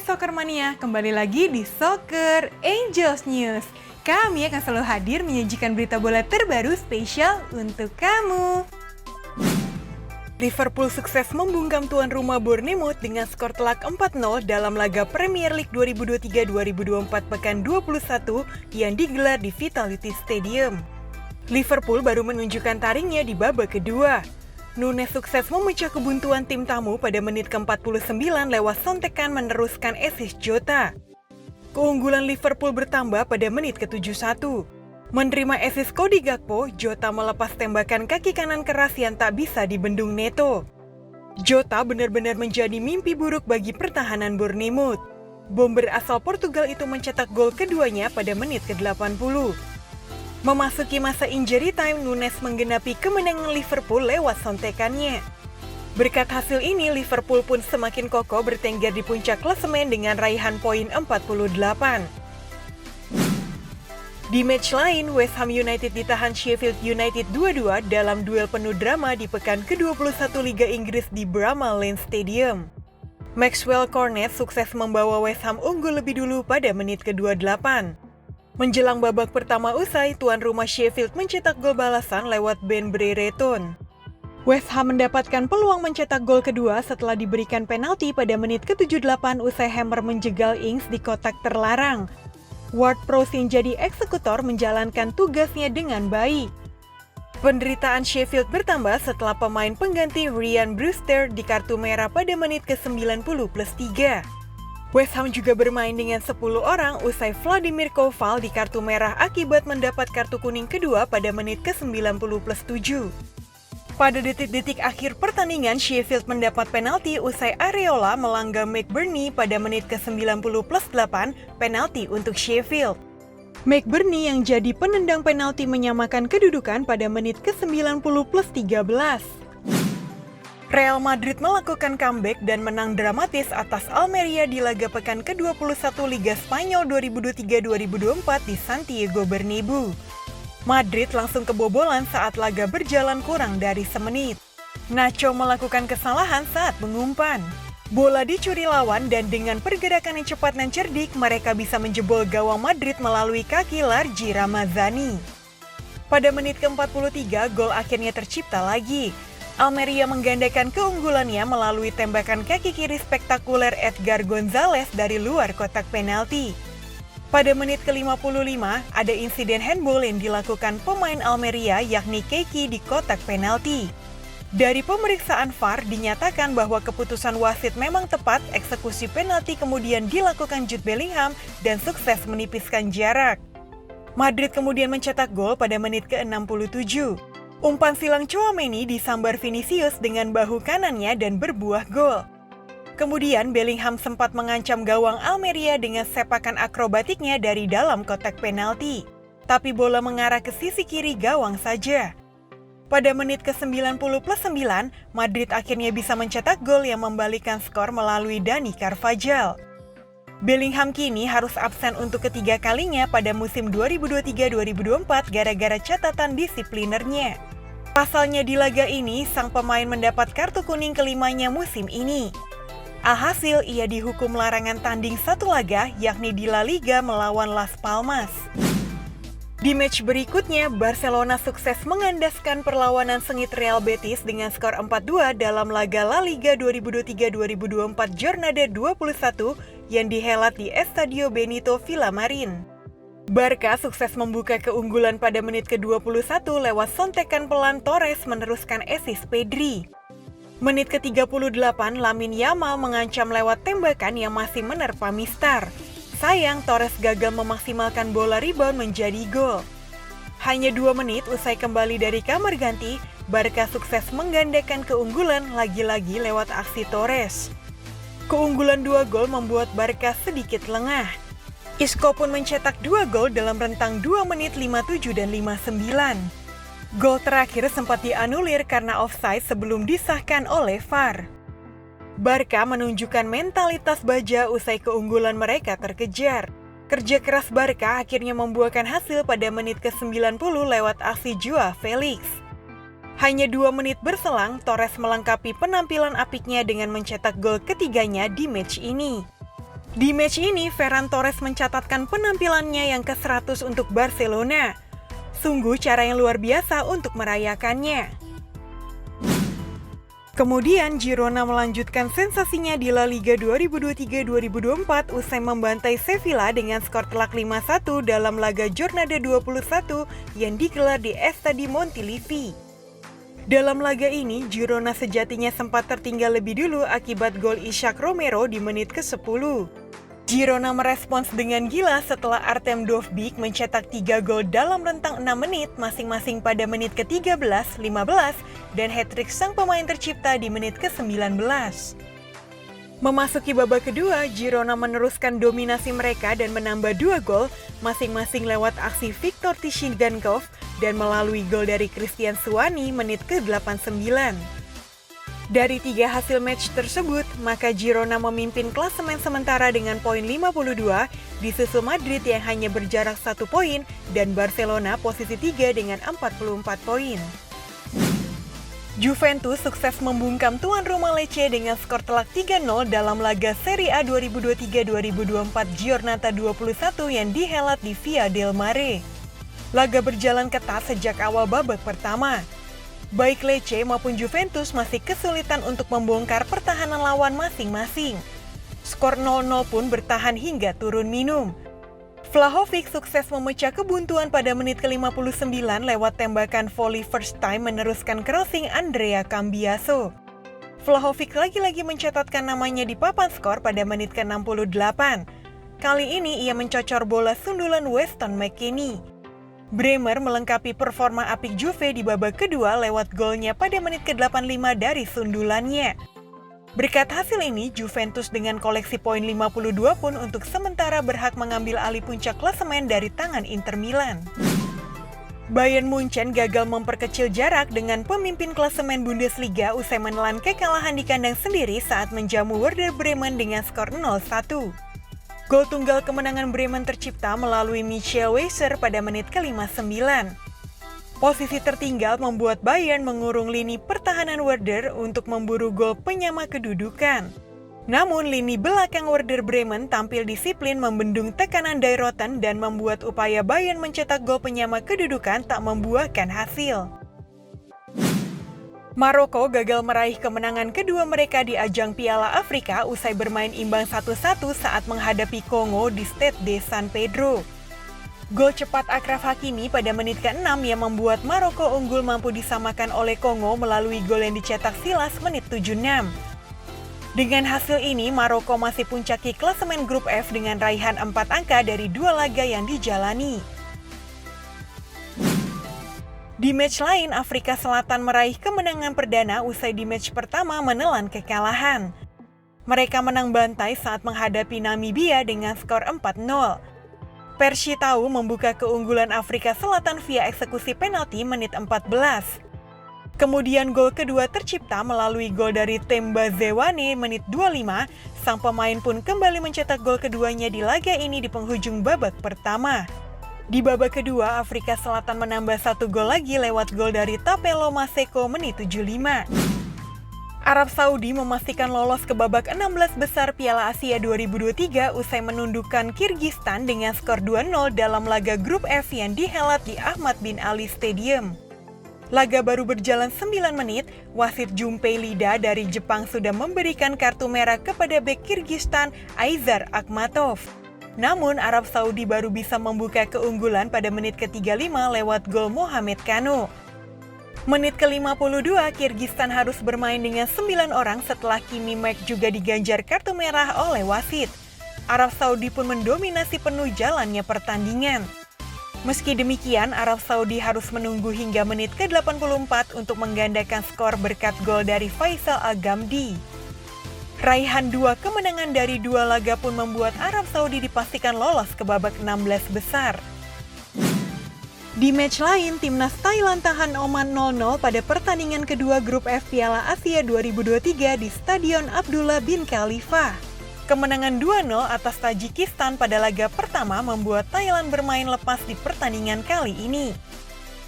Soccer Mania, kembali lagi di Soccer Angels News. Kami akan selalu hadir menyajikan berita bola terbaru spesial untuk kamu. Liverpool sukses membungkam tuan rumah Bournemouth dengan skor telak 4-0 dalam laga Premier League 2023-2024 pekan 21 yang digelar di Vitality Stadium. Liverpool baru menunjukkan taringnya di babak kedua. Nunes sukses memecah kebuntuan tim tamu pada menit ke-49 lewat sontekan meneruskan assist Jota. Keunggulan Liverpool bertambah pada menit ke-71. Menerima assist Cody Gakpo, Jota melepas tembakan kaki kanan keras yang tak bisa dibendung Neto. Jota benar-benar menjadi mimpi buruk bagi pertahanan Bournemouth. Bomber asal Portugal itu mencetak gol keduanya pada menit ke-80. Memasuki masa injury time, Nunes menggenapi kemenangan Liverpool lewat sontekannya. Berkat hasil ini, Liverpool pun semakin kokoh bertengger di puncak klasemen dengan raihan poin 48. Di match lain, West Ham United ditahan Sheffield United 2-2 dalam duel penuh drama di pekan ke-21 Liga Inggris di Bramall Lane Stadium. Maxwell Cornet sukses membawa West Ham unggul lebih dulu pada menit ke-28. Menjelang babak pertama usai, tuan rumah Sheffield mencetak gol balasan lewat Ben Brereton. West Ham mendapatkan peluang mencetak gol kedua setelah diberikan penalti pada menit ke-78 usai Hammer menjegal Ings di kotak terlarang. Ward-Prowse yang jadi eksekutor menjalankan tugasnya dengan baik. Penderitaan Sheffield bertambah setelah pemain pengganti Ryan Brewster di kartu merah pada menit ke-90+3. West Ham juga bermain dengan 10 orang usai Vladimir Koval di kartu merah akibat mendapat kartu kuning kedua pada menit ke-90+7. Pada detik-detik akhir pertandingan, Sheffield mendapat penalti usai Areola melanggar McBurney pada menit ke-90+8, penalti untuk Sheffield. McBurney yang jadi penendang penalti menyamakan kedudukan pada menit ke-90+13. Real Madrid melakukan comeback dan menang dramatis atas Almeria di laga pekan ke-21 Liga Spanyol 2023-2024 di Santiago Bernabeu. Madrid langsung kebobolan saat laga berjalan kurang dari semenit. Nacho melakukan kesalahan saat mengumpan. Bola dicuri lawan dan dengan pergerakan yang cepat dan cerdik, mereka bisa menjebol gawang Madrid melalui kaki Largi Ramazani. Pada menit ke-43, gol akhirnya tercipta lagi. Almeria menggandakan keunggulannya melalui tembakan kaki kiri spektakuler Edgar Gonzalez dari luar kotak penalti. Pada menit ke-55, ada insiden handball yang dilakukan pemain Almeria yakni Keiki di kotak penalti. Dari pemeriksaan VAR dinyatakan bahwa keputusan wasit memang tepat, eksekusi penalti kemudian dilakukan Jude Bellingham dan sukses menipiskan jarak. Madrid kemudian mencetak gol pada menit ke-67. Umpan silang Tchouaméni disambar Vinicius dengan bahu kanannya dan berbuah gol. Kemudian Bellingham sempat mengancam gawang Almeria dengan sepakan akrobatiknya dari dalam kotak penalti. Tapi bola mengarah ke sisi kiri gawang saja. Pada menit ke-90+9, Madrid akhirnya bisa mencetak gol yang membalikkan skor melalui Dani Carvajal. Bellingham kini harus absen untuk ketiga kalinya pada musim 2023-2024 gara-gara catatan disiplinernya. Pasalnya di laga ini, sang pemain mendapat kartu kuning kelimanya musim ini. Alhasil, ia dihukum larangan tanding satu laga, yakni di La Liga melawan Las Palmas. Di match berikutnya, Barcelona sukses mengandaskan perlawanan sengit Real Betis dengan skor 4-2 dalam laga La Liga 2023-2024 Jornada 21 yang dihelat di Estadio Benito Villamarin. Barca sukses membuka keunggulan pada menit ke-21 lewat sontekan pelan Torres meneruskan assist Pedri. Menit ke-38, Lamine Yamal mengancam lewat tembakan yang masih menerpa Mistar. Sayang, Torres gagal memaksimalkan bola rebound menjadi gol. Hanya 2 menit usai kembali dari kamar ganti, Barca sukses menggandakan keunggulan lagi-lagi lewat aksi Torres. Keunggulan 2 gol membuat Barca sedikit lengah. Isco pun mencetak 2 gol dalam rentang 2 menit 57 dan 59. Gol terakhir sempat dianulir karena offside sebelum disahkan oleh VAR. Barca menunjukkan mentalitas baja usai keunggulan mereka terkejar. Kerja keras Barca akhirnya membuahkan hasil pada menit ke-90 lewat aksi Joao Felix. Hanya 2 menit berselang, Torres melengkapi penampilan apiknya dengan mencetak gol ketiganya di match ini. Di match ini, Ferran Torres mencatatkan penampilannya yang ke-100 untuk Barcelona. Sungguh cara yang luar biasa untuk merayakannya. Kemudian Girona melanjutkan sensasinya di La Liga 2023-2024 usai membantai Sevilla dengan skor telak 5-1 dalam laga Jornada 21 yang digelar di Estadi Montilivi. Dalam laga ini, Girona sejatinya sempat tertinggal lebih dulu akibat gol Ishak Romero di menit ke-10. Girona merespons dengan gila setelah Artem Dovbyk mencetak 3 gol dalam rentang 6 menit masing-masing pada menit ke-13, 15, dan hat-trick sang pemain tercipta di menit ke-19. Memasuki babak kedua, Girona meneruskan dominasi mereka dan menambah 2 gol masing-masing lewat aksi Viktor Tishigankov dan melalui gol dari Christian Stuani menit ke-89. Dari 3 hasil match tersebut, maka Girona memimpin klasemen sementara dengan poin 52, disusul Madrid yang hanya berjarak 1 poin, dan Barcelona posisi 3 dengan 44 poin. Juventus sukses membungkam tuan rumah Lecce dengan skor telak 3-0 dalam laga Serie A 2023-2024 Giornata 21 yang dihelat di Via del Mare. Laga berjalan ketat sejak awal babak pertama. Baik Lecce maupun Juventus masih kesulitan untuk membongkar pertahanan lawan masing-masing. Skor 0-0 pun bertahan hingga turun minum. Vlahovic sukses memecah kebuntuan pada menit ke-59 lewat tembakan volley first time meneruskan crossing Andrea Cambiaso. Vlahovic lagi-lagi mencatatkan namanya di papan skor pada menit ke-68. Kali ini ia mencocor bola sundulan Weston McKennie. Bremer melengkapi performa apik Juve di babak kedua lewat golnya pada menit ke-85 dari sundulannya. Berkat hasil ini, Juventus dengan koleksi poin 52 pun untuk sementara berhak mengambil alih puncak klasemen dari tangan Inter Milan. Bayern Munchen gagal memperkecil jarak dengan pemimpin klasemen Bundesliga usai menelan kekalahan di kandang sendiri saat menjamu Werder Bremen dengan skor 0-1. Gol tunggal kemenangan Bremen tercipta melalui Michael Weiser pada menit ke-59. Posisi tertinggal membuat Bayern mengurung lini pertahanan Werder untuk memburu gol penyama kedudukan. Namun lini belakang Werder Bremen tampil disiplin membendung tekanan Dayroten dan membuat upaya Bayern mencetak gol penyama kedudukan tak membuahkan hasil. Maroko gagal meraih kemenangan kedua mereka di ajang Piala Afrika usai bermain imbang 1-1 saat menghadapi Kongo di Stade de San Pedro. Gol cepat Achraf Hakimi pada menit ke-6 yang membuat Maroko unggul mampu disamakan oleh Kongo melalui gol yang dicetak Silas menit 76. Dengan hasil ini, Maroko masih puncaki klasemen grup F dengan raihan 4 angka dari 2 laga yang dijalani. Di match lain, Afrika Selatan meraih kemenangan perdana usai di match pertama menelan kekalahan. Mereka menang bantai saat menghadapi Namibia dengan skor 4-0. Persitau membuka keunggulan Afrika Selatan via eksekusi penalti menit 14. Kemudian gol kedua tercipta melalui gol dari Themba Zewane menit 25. Sang pemain pun kembali mencetak gol keduanya di laga ini di penghujung babak pertama. Di babak kedua, Afrika Selatan menambah 1 gol lagi lewat gol dari Tapelo Maseko menit 75. Arab Saudi memastikan lolos ke babak 16 besar Piala Asia 2023 usai menundukkan Kirgistan dengan skor 2-0 dalam laga grup F yang dihelat di Ahmad bin Ali Stadium. Laga baru berjalan 9 menit, wasit Junpei Lida dari Jepang sudah memberikan kartu merah kepada bek Kirgistan Aizar Akhmatov. Namun, Arab Saudi baru bisa membuka keunggulan pada menit ke-35 lewat gol Mohamed Kano. Menit ke-52, Kirgistan harus bermain dengan 9 orang setelah Kimi Mek juga diganjar kartu merah oleh wasit. Arab Saudi pun mendominasi penuh jalannya pertandingan. Meski demikian, Arab Saudi harus menunggu hingga menit ke-84 untuk menggandakan skor berkat gol dari Faisal Al-Ghamdi. Raihan 2 kemenangan dari 2 laga pun membuat Arab Saudi dipastikan lolos ke babak 16 besar. Di match lain, timnas Thailand tahan Oman 0-0 pada pertandingan kedua grup F Piala Asia 2023 di Stadion Abdullah bin Khalifa. Kemenangan 2-0 atas Tajikistan pada laga pertama membuat Thailand bermain lepas di pertandingan kali ini.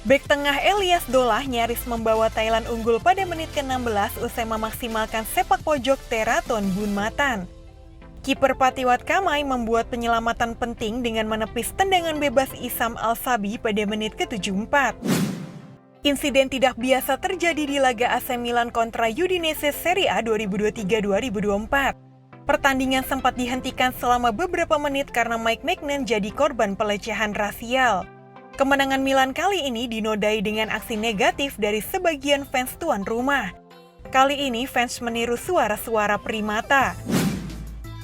Bek tengah Elias Dolah nyaris membawa Thailand unggul pada menit ke-16 usai memaksimalkan sepak pojok Teraton Bunmatan. Kiper Patiwat Kamai membuat penyelamatan penting dengan menepis tendangan bebas Isam Al-Sabi pada menit ke-74. Insiden tidak biasa terjadi di laga AC Milan kontra Udinese Serie A 2023-2024. Pertandingan sempat dihentikan selama beberapa menit karena Mike Maignan jadi korban pelecehan rasial. Kemenangan Milan kali ini dinodai dengan aksi negatif dari sebagian fans tuan rumah. Kali ini fans meniru suara-suara primata.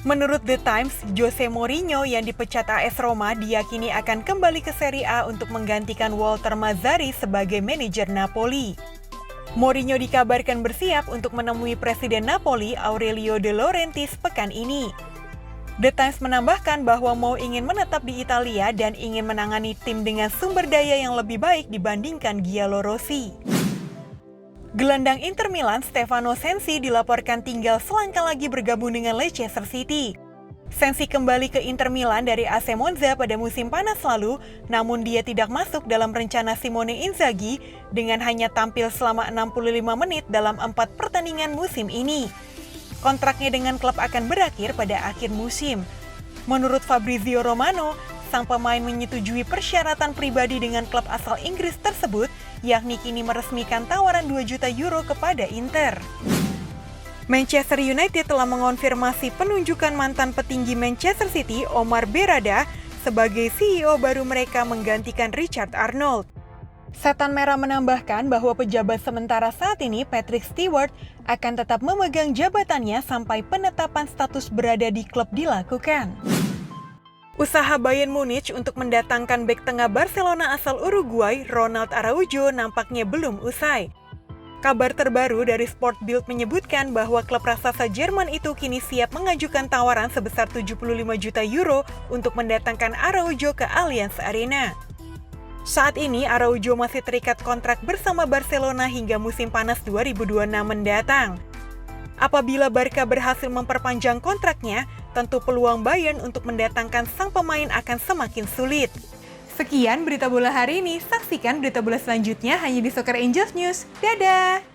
Menurut The Times, Jose Mourinho yang dipecat AS Roma diyakini akan kembali ke Serie A untuk menggantikan Walter Mazzarri sebagai manajer Napoli. Mourinho dikabarkan bersiap untuk menemui Presiden Napoli Aurelio De Laurentiis pekan ini. The Times menambahkan bahwa Mou ingin menetap di Italia dan ingin menangani tim dengan sumber daya yang lebih baik dibandingkan Giallo Rossi. Gelandang Inter Milan Stefano Sensi dilaporkan tinggal selangkah lagi bergabung dengan Leicester City. Sensi kembali ke Inter Milan dari AC Monza pada musim panas lalu, namun dia tidak masuk dalam rencana Simone Inzaghi dengan hanya tampil selama 65 menit dalam 4 pertandingan musim ini. Kontraknya dengan klub akan berakhir pada akhir musim. Menurut Fabrizio Romano, sang pemain menyetujui persyaratan pribadi dengan klub asal Inggris tersebut, yakni kini meresmikan tawaran 2 juta euro kepada Inter. Manchester United telah mengonfirmasi penunjukan mantan petinggi Manchester City, Omar Berrada, sebagai CEO baru mereka menggantikan Richard Arnold. Setan Merah menambahkan bahwa pejabat sementara saat ini, Patrick Stewart, akan tetap memegang jabatannya sampai penetapan status berada di klub dilakukan. Usaha Bayern Munich untuk mendatangkan bek tengah Barcelona asal Uruguay, Ronald Araujo, nampaknya belum usai. Kabar terbaru dari Sport Bild menyebutkan bahwa klub raksasa Jerman itu kini siap mengajukan tawaran sebesar 75 juta euro untuk mendatangkan Araujo ke Allianz Arena. Saat ini, Araujo masih terikat kontrak bersama Barcelona hingga musim panas 2026 mendatang. Apabila Barca berhasil memperpanjang kontraknya, tentu peluang Bayern untuk mendatangkan sang pemain akan semakin sulit. Sekian berita bola hari ini, saksikan berita bola selanjutnya hanya di Soccer Angels News. Dadah!